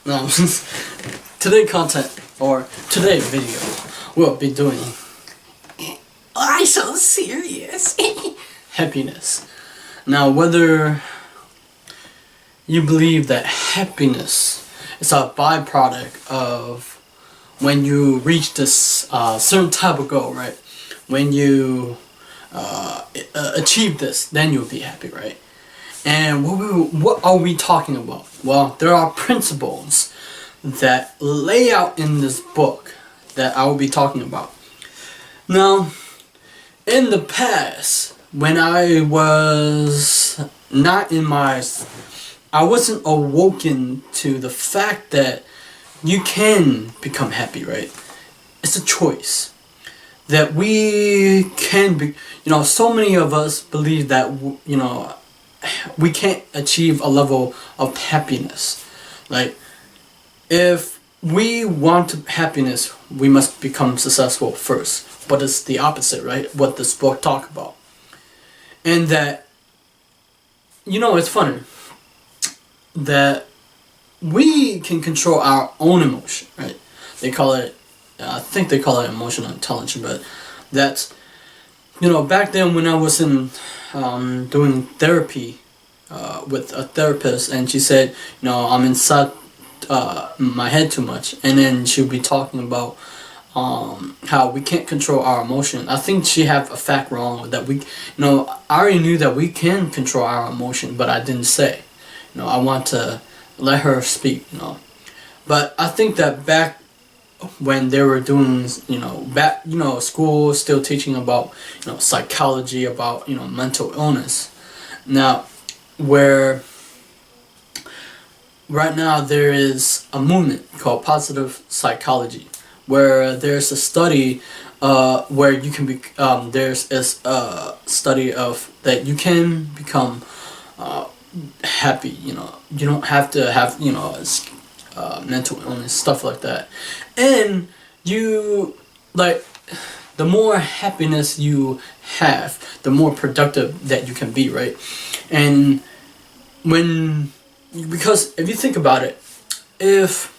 No, today content, or today video, we'll be doing I'm so serious happiness. Now, whether you believe that happiness is a byproduct of when you reach this certain type of goal, right? When you achieve this, then you'll be happy, right? And what are we talking about? Well, there are principles that lay out in this book that I will be talking about. Now, in the past, when I was not in my, I wasn't awoken to the fact that you can become happy, right? It's a choice that we can be. So many of us believe that we can't achieve a level of happiness. Like, if we want happiness, we must become successful first. But it's the opposite, right? What this book talks about. And that, it's funny that we can control our own emotion, right? They call it, I think they call it emotional intelligence, but that's, back then when I was in doing therapy with a therapist, and she said, I'm inside my head too much, and then she'll be talking about how we can't control our emotion. I think she have a fact wrong that we, I already knew that we can control our emotion, but I didn't say. I want to let her speak. But I think that back when they were doing, school still teaching about, psychology, about, mental illness. Now, where right now there is a movement called positive psychology, where there's a study where you can be, there's a study of that you can become happy. You don't have to have, mental illness, stuff like that. And you, like, the more happiness you have, the more productive that you can be, right? And because if you think about it, if,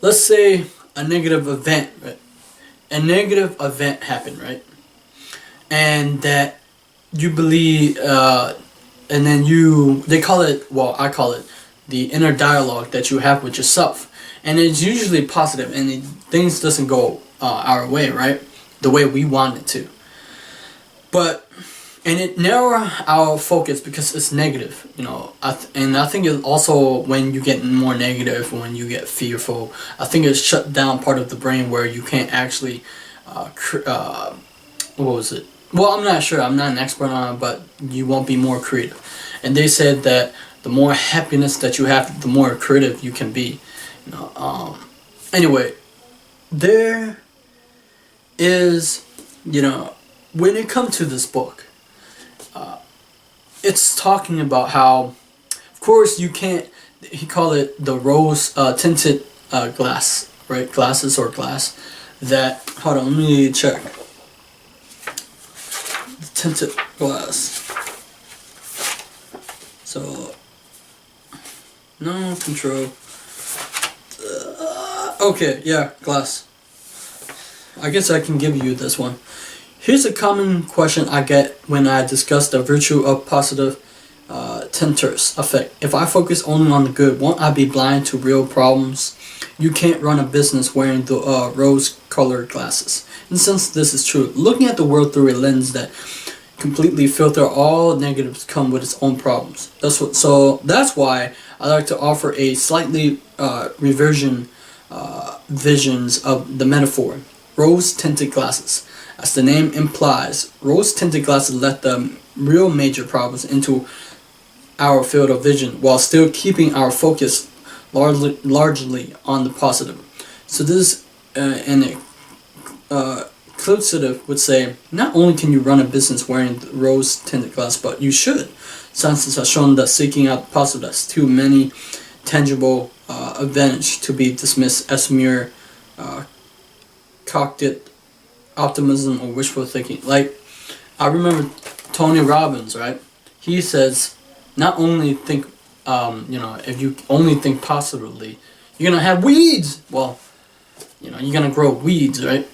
let's say a negative event, right? A negative event happened, right? And that you believe, and then they call it, well, I call it the inner dialogue that you have with yourself. And it's usually positive, and things doesn't go our way, right? The way we want it to. And it narrows our focus because it's negative, and I think it also, when you get more negative, when you get fearful, I think it shut down part of the brain where you can't actually, what was it? Well, I'm not sure, I'm not an expert on it, but you won't be more creative. And they said that the more happiness that you have, the more creative you can be. Anyway, there is, when it comes to this book, it's talking about how, of course, you can't, he called it the rose tinted glass, right? Glasses or glass. That, hold on, let me check. The tinted glass. So, no control. Okay, yeah, glass. I guess I can give you this one. Here's a common question I get when I discuss the virtue of positive tinters effect. If I focus only on the good, won't I be blind to real problems? You can't run a business wearing the rose-colored glasses. And since this is true, looking at the world through a lens that completely filter all negatives come with its own problems. That's why I like to offer a slightly reversion visions of the metaphor. Rose-tinted glasses. As the name implies, rose-tinted glasses let the real major problems into our field of vision while still keeping our focus largely on the positive. So this, an inclusive would say, not only can you run a business wearing rose-tinted glasses, but you should. Science has shown that seeking out positive has too many tangible advantage to be dismissed as mere cognitive optimism or wishful thinking. Like, I remember Tony Robbins, right? He says, not only think if you only think positively, you're gonna have weeds. Well, you're gonna grow weeds, right?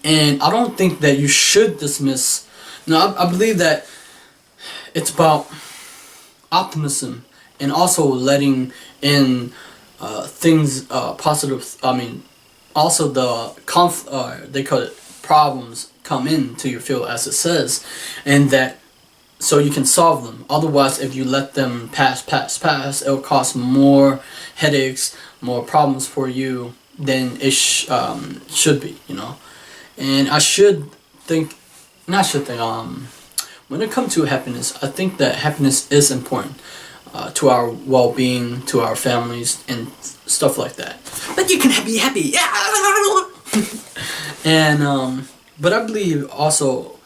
And I don't think that you should dismiss. No, I believe that it's about optimism and also letting in things positive. I mean, also they call it problems come into your field, as it says, and that so you can solve them. Otherwise, if you let them pass, it'll cause more headaches, more problems for you than it should be. And I should think, not should think. When it comes to happiness, I think that happiness is important to our well-being, to our families, and stuff like that. But you can be happy, yeah. And but I believe also,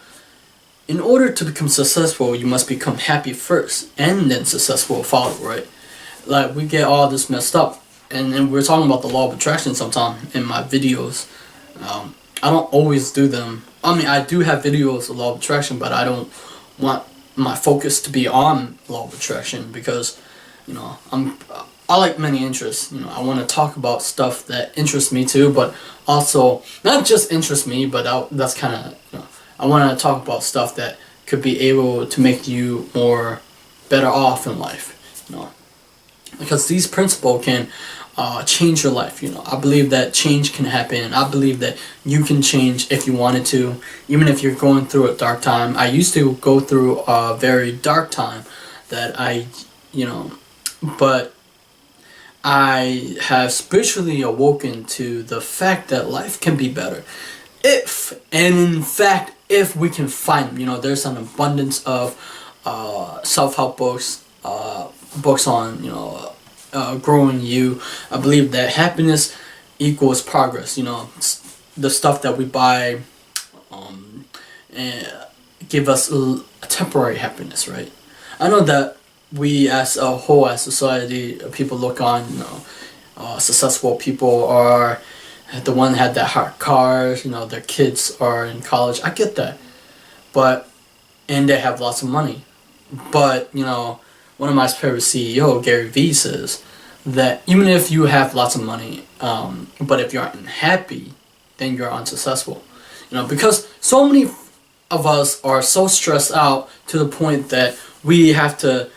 in order to become successful, you must become happy first, and then successful follow, right? Like, we get all this messed up, and we're talking about the law of attraction sometime in my videos. I don't always do them. I mean, I do have videos of law of attraction, but I don't want my focus to be on law of attraction because, I like many interests. I want to talk about stuff that interests me too, but also not just interests me, but that's kind of, I want to talk about stuff that could be able to make you better off in life, because these principles can change your life. I believe that change can happen. I believe that you can change if you wanted to, even if you're going through a dark time. I used to go through a very dark time that but I have spiritually awoken to the fact that life can be better if we can find them. There's an abundance of self-help books, books on growing you. I believe that happiness equals progress. The stuff that we buy and give us a temporary happiness, right? I know that we as a whole, as society, people look on, successful people are the one that had that hot cars, their kids are in college. I get that, and they have lots of money. But, one of my favorite CEO, Gary Vee, says that even if you have lots of money, but if you're unhappy, then you're unsuccessful. Because so many of us are so stressed out to the point that we have to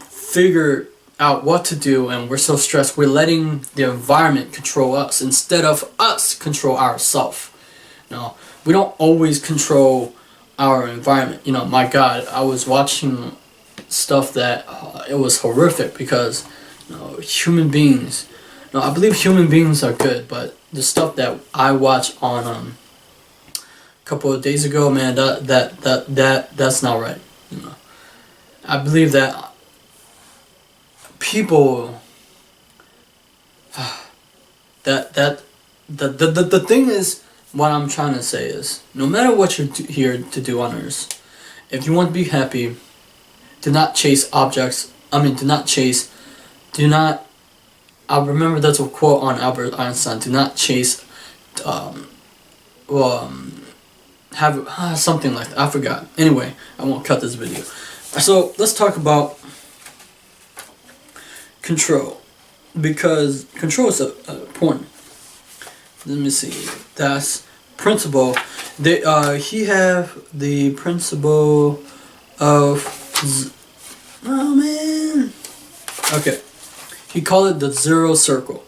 figure out what to do, and we're so stressed we're letting the environment control us instead of us control ourselves. We don't always control our environment. My God, I was watching stuff that it was horrific because human beings, I believe human beings are good, but the stuff that I watched on a couple of days ago, man, that's not right. I believe that people the thing is, what I'm trying to say is, no matter what you're here to do on earth, if you want to be happy, do not chase objects. I remember that's a quote on Albert Einstein. Do not chase have something like that. I forgot. Anyway, I won't cut this video. So let's talk about control, because control is important. Let me see. That's principle. He have the principle of okay. He called it the Zorro circle.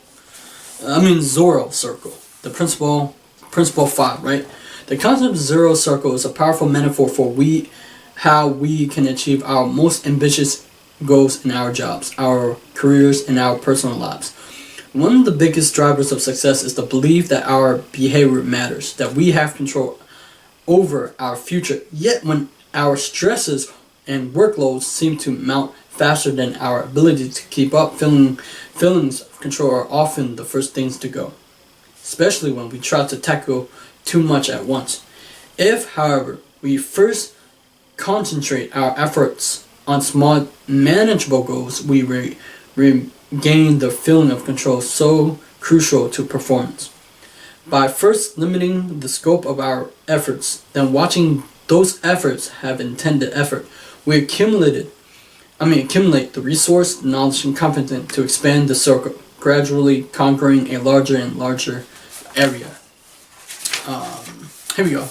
The principle 5, right? The concept of Zorro circle is a powerful metaphor for how we can achieve our most ambitious goals in our jobs, our careers, and our personal lives. One of the biggest drivers of success is the belief that our behavior matters, that we have control over our future. Yet when our stresses and workloads seem to mount faster than our ability to keep up, feelings of control are often the first things to go, especially when we try to tackle too much at once. If, however, we first concentrate our efforts on small, manageable goals, we regain the feeling of control so crucial to performance. By first limiting the scope of our efforts, then watching those efforts have intended effort, we accumulated accumulate the resource, knowledge, and confidence to expand the circle, gradually conquering a larger and larger area. Here we go.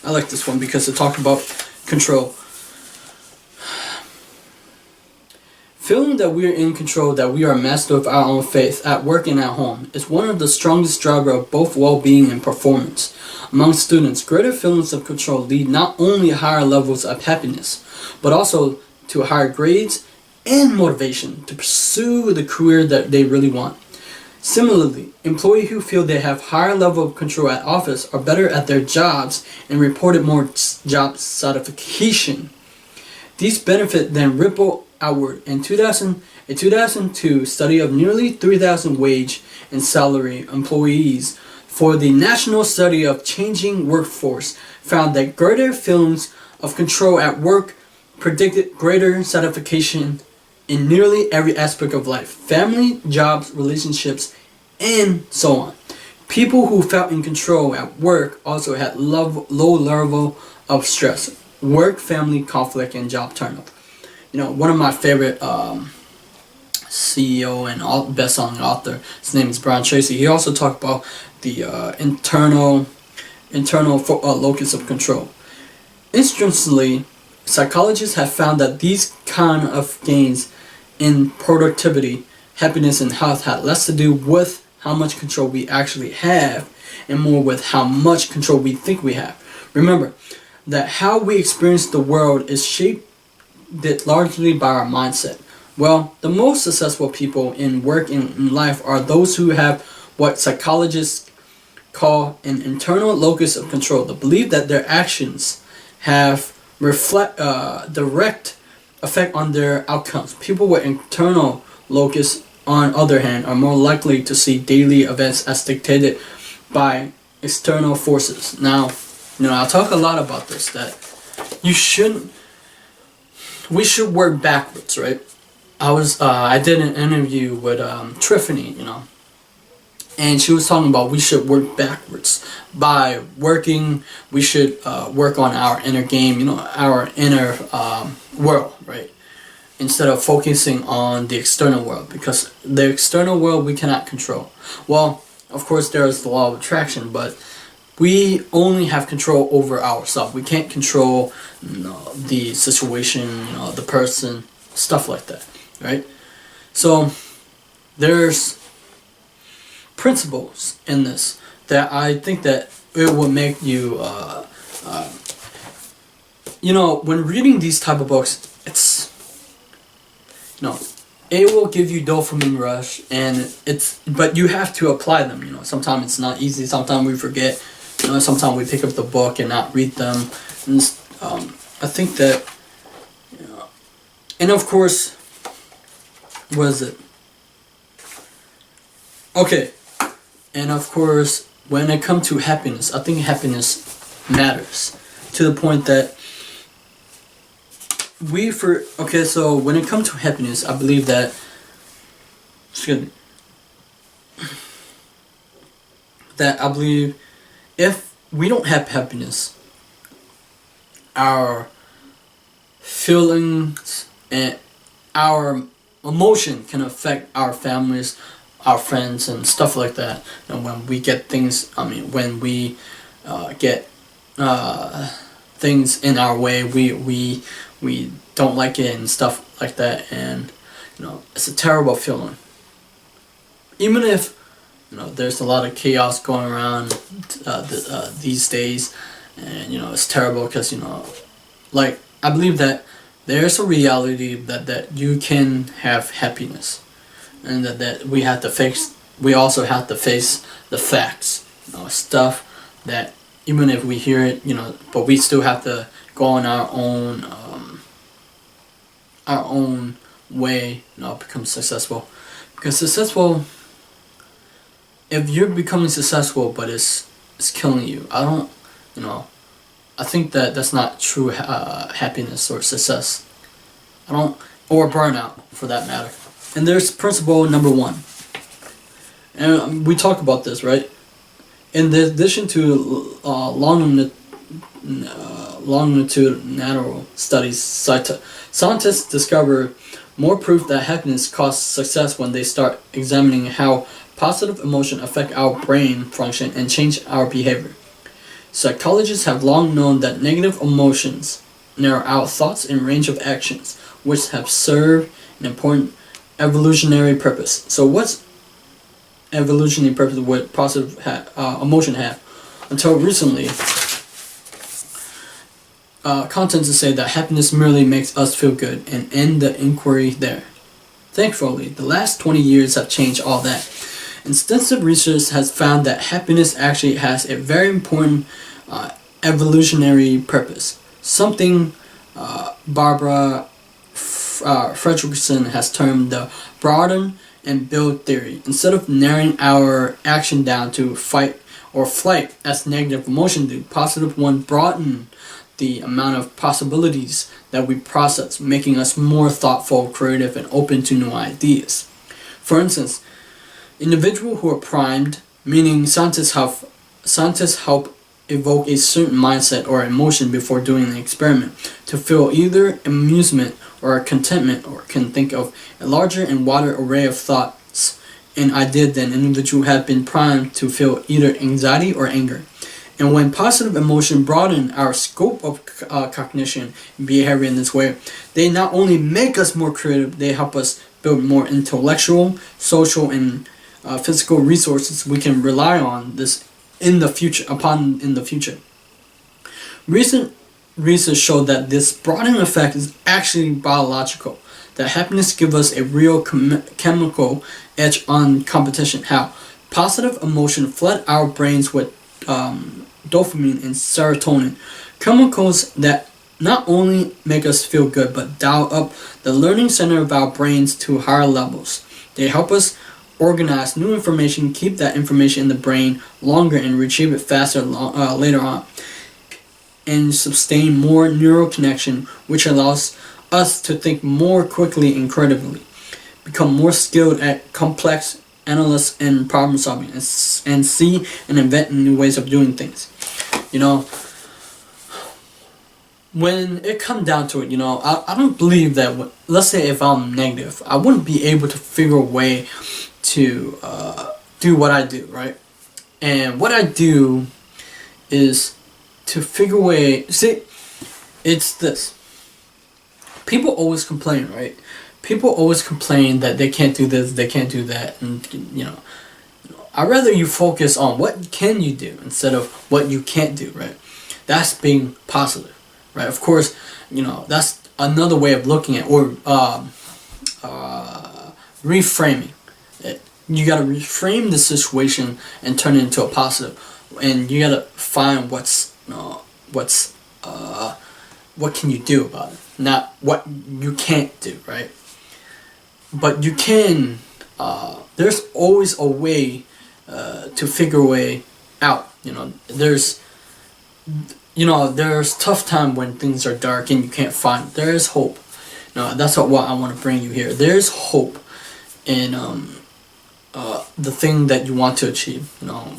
I like this one because it talked about control. Feeling that we are in control, that we are master of our own fate at work and at home, is one of the strongest drivers of both well-being and performance. Among students, greater feelings of control lead not only to higher levels of happiness, but also to higher grades and motivation to pursue the career that they really want. Similarly, employees who feel they have higher level of control at office are better at their jobs and reported more job satisfaction. These benefits then ripple outward. In 2002 study of nearly 3,000 wage and salary employees for the National Study of Changing Workforce found that greater feelings of control at work predicted greater satisfaction in nearly every aspect of life: family, jobs, relationships, and so on. People who felt in control at work also had low level of stress, work, family conflict, and job turnover. One of my favorite CEO and best-selling author, his name is Brian Tracy. He also talked about the internal locus of control. Interestingly, psychologists have found that these kind of gains in productivity, happiness, and health had less to do with how much control we actually have and more with how much control we think we have. Remember that how we experience the world is shaped largely by our mindset. Well, the most successful people in work and in life are those who have what psychologists call an internal locus of control, the belief that their actions have direct effect on their outcomes. People with internal locus, on the other hand, are more likely to see daily events as dictated by external forces. Now, I'll talk a lot about this, that we should work backwards, right? I did an interview with Tiffany, and she was talking about we should work backwards. By working, we should work on our inner game, our inner world, right? Instead of focusing on the external world, because the external world we cannot control. Well, of course there is the law of attraction, but we only have control over ourselves. We can't control the situation, the person, stuff like that, right? So there's principles in this that I think that it will make you, when reading these type of books, it's, it will give you dopamine rush, and but you have to apply them. Sometimes it's not easy. Sometimes we forget. Sometimes we pick up the book and not read them. And I think that, and of course, what is it? Okay, and of course, when it comes to happiness, I think happiness matters to the point that so when it comes to happiness, I believe that, if we don't have happiness, our feelings and our emotion can affect our families, our friends, and stuff like that. And when we get things, when we get things in our way, we don't like it and stuff like that, and it's a terrible feeling. Even if there's a lot of chaos going around these days, and it's terrible because I believe that there's a reality that you can have happiness, and that we have to face. We also have to face the facts, stuff that even if we hear it, but we still have to go on our own way, become successful. Because successful, if you're becoming successful but it's killing you, I think that's not true happiness or success. Or burnout for that matter. And there's principle number 1. And we talked about this, right? In addition to longitudinal studies, scientists discover more proof that happiness causes success when they start examining how positive emotions affect our brain function and change our behavior. Psychologists have long known that negative emotions narrow our thoughts and range of actions, which have served an important evolutionary purpose. So what's evolutionary purpose would positive emotion have? Until recently, content to say that happiness merely makes us feel good and end the inquiry there. Thankfully, the last 20 years have changed all that. Extensive research has found that happiness actually has a very important evolutionary purpose. Something Barbara Fredrickson has termed the broaden and build theory. Instead of narrowing our action down to fight or flight as negative emotion do, positive one broaden the amount of possibilities that we process, making us more thoughtful, creative, and open to new ideas. For instance, individuals who are primed, meaning scientists help evoke a certain mindset or emotion before doing the experiment to feel either amusement or contentment, or can think of a larger and wider array of thoughts and ideas than an individual had been primed to feel either anxiety or anger. And when positive emotion broaden our scope of cognition and behavior in this way, they not only make us more creative, they help us build more intellectual, social, and physical resources we can rely on this in the future. Recent research showed that this broadening effect is actually biological, that happiness gives us a real chemical edge on competition. How positive emotion flood our brains with dopamine and serotonin, chemicals that not only make us feel good but dial up the learning center of our brains to higher levels. They help us organize new information, keep that information in the brain longer, and retrieve it faster later on, and sustain more neural connection, which allows us to think more quickly and creatively, become more skilled at complex analysis and problem solving, and see and invent new ways of doing things. When it comes down to it, I don't believe that, let's say if I'm negative, I wouldn't be able to figure a way to do what I do, right? And what I do is to figure a way. See, it's this. People always complain, right? People always complain that they can't do this, they can't do that, and I'd rather you focus on what can you do instead of what you can't do, right? That's being positive, right? Of course, that's another way of looking at or reframing it. You gotta reframe the situation and turn it into a positive, and you gotta find what can you do about it, not what you can't do, right? But you can. There's always a way to figure a way out. There's tough time when things are dark and you can't find. There is hope. That's what I want to bring you here. There's hope in the thing that you want to achieve.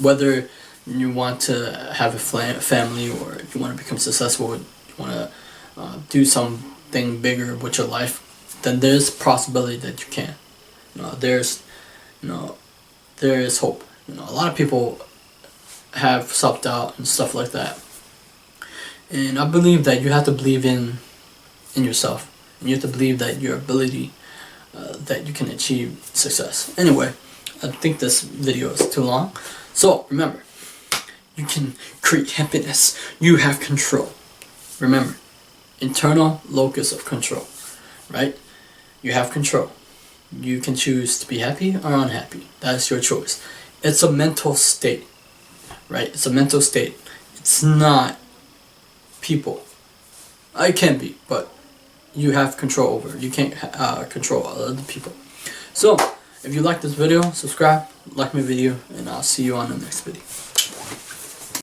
Whether you want to have a family, or you want to become successful, you want to do something bigger with your life, then there's a possibility that you can. There is hope. A lot of people have self-doubt and stuff like that. And I believe that you have to believe in yourself. And you have to believe that your ability, that you can achieve success. Anyway, I think this video is too long. So remember, you can create happiness. You have control. Remember, internal locus of control, right? You have control. You can choose to be happy or unhappy. That is your choice. It's a mental state, right? It's a mental state. It's not people. It can be, but you have control over it. You can't control other people. So, if you like this video, subscribe, like my video, and I'll see you on the next video.